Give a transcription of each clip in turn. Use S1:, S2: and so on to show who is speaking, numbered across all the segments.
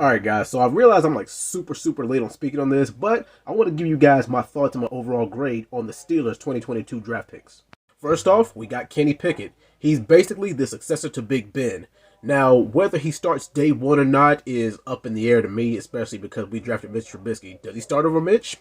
S1: Alright guys, so I realize I'm like super late on speaking on this, but I want to give you guys my thoughts and my overall grade on the Steelers 2022 draft picks. First off, we got Kenny Pickett. He's basically the successor to Big Ben. Now, whether he starts day one or not is up in the air to me, especially because we drafted Mitch Trubisky. Does he start over Mitch?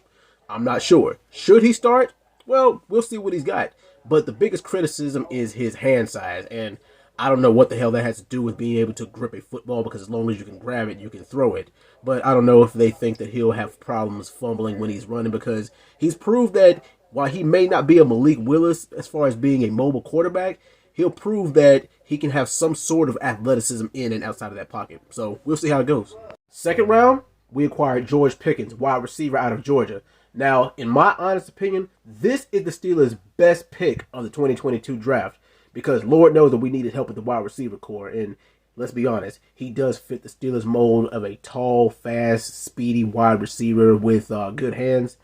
S1: I'm not sure. Should he start? Well, we'll see what he's got. But the biggest criticism is his hand size, and I don't know what the hell that has to do with being able to grip a football, because as long as you can grab it, you can throw it. But I don't know if they think that he'll have problems fumbling when he's running, because he's proved that while he may not be a Malik Willis as far as being a mobile quarterback, he'll prove that he can have some sort of athleticism in and outside of that pocket. So we'll see how it goes. Second round, we acquired George Pickens, wide receiver out of Georgia. Now, in my honest opinion, this is the Steelers' best pick of the 2022 draft, because Lord knows that we needed help with the wide receiver core, and let's be honest, he does fit the Steelers' mold of a tall, fast, speedy wide receiver with good hands,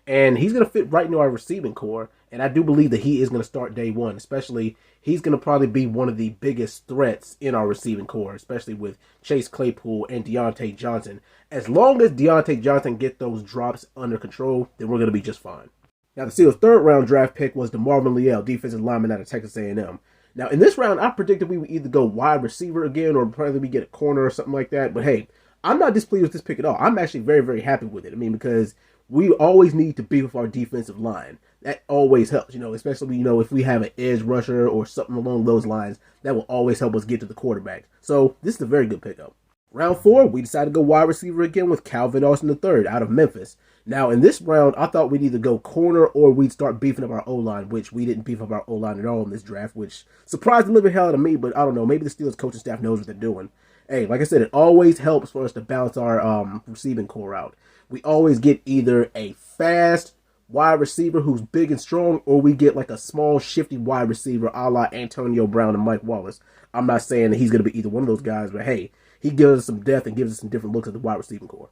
S1: and he's going to fit right into our receiving core, and I do believe that he is going to start day one. Especially, he's going to probably be one of the biggest threats in our receiving core, especially with Chase Claypool and Deontay Johnson. As long as Deontay Johnson get those drops under control, then we're going to be just fine. Now, the Steelers' third round draft pick was the Marvin Lewis, defensive lineman out of Texas A&M. Now, in this round, I predicted we would either go wide receiver again or probably we get a corner or something like that. But hey, I'm not displeased with this pick at all. I'm actually very happy with it. I mean, because we always need to beef up our defensive line. That always helps, especially, if we have an edge rusher or something along those lines, that will always help us get to the quarterback. So this is a very good pickup. Round 4, we decided to go wide receiver again with Calvin Austin III out of Memphis. Now, in this round, I thought we'd either go corner or we'd start beefing up our O-line, which we didn't beef up our O-line at all in this draft, which surprised the living hell out of me, but I don't know. Maybe the Steelers coaching staff knows what they're doing. Hey, like I said, it always helps for us to balance our receiving core out. We always get either a fast wide receiver who's big and strong, or we get like a small, shifty wide receiver a la Antonio Brown and Mike Wallace. I'm not saying that he's going to be either one of those guys, but hey, he gives us some depth and gives us some different looks at the wide receiving core.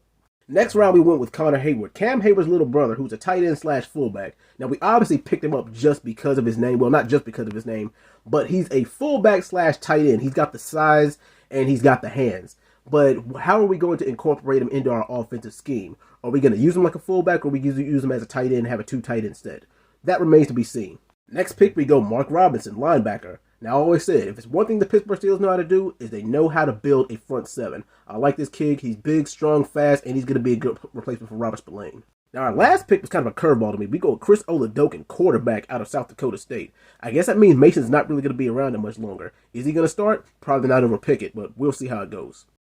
S1: Next round, we went with Connor Hayward, Cam Hayward's little brother, who's a tight end / fullback. Now, we obviously picked him up just because of his name. Well, not just because of his name, but he's a fullback / tight end. He's got the size and he's got the hands. But how are we going to incorporate him into our offensive scheme? Are we going to use him like a fullback, or are we going to use him as a tight end and have a 2 tight end instead? That remains to be seen. Next pick, we go Mark Robinson, linebacker. Now, I always said, if it's one thing the Pittsburgh Steelers know how to do, is they know how to build a front seven. I like this kid. He's big, strong, fast, and he's going to be a good replacement for Robert Spillane. Now, our last pick was kind of a curveball to me. We go with Chris Odokin, quarterback out of South Dakota State. I guess that means Mason's not really going to be around that much longer. Is he going to start? Probably not over Pickett, but we'll see how it goes.